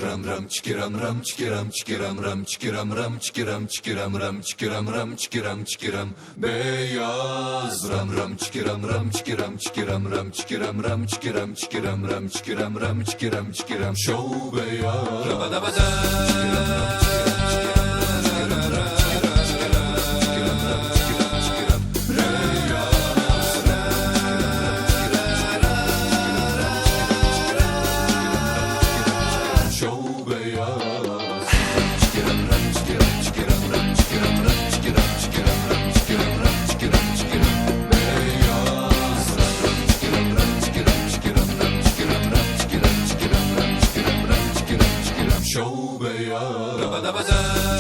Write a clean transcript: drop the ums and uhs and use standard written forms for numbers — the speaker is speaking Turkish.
çikiram ram çikiram ram çikiram çikiram ram çikiram ram çikiram çikiram ram çikiram ram çikiram çikiram beyaz ram ram çikiram ram çikiram çikiram ram çikiram ram çikiram çikiram ram çikiram ram çikiram çikiram şov beyaz rabadabada Show beyaz.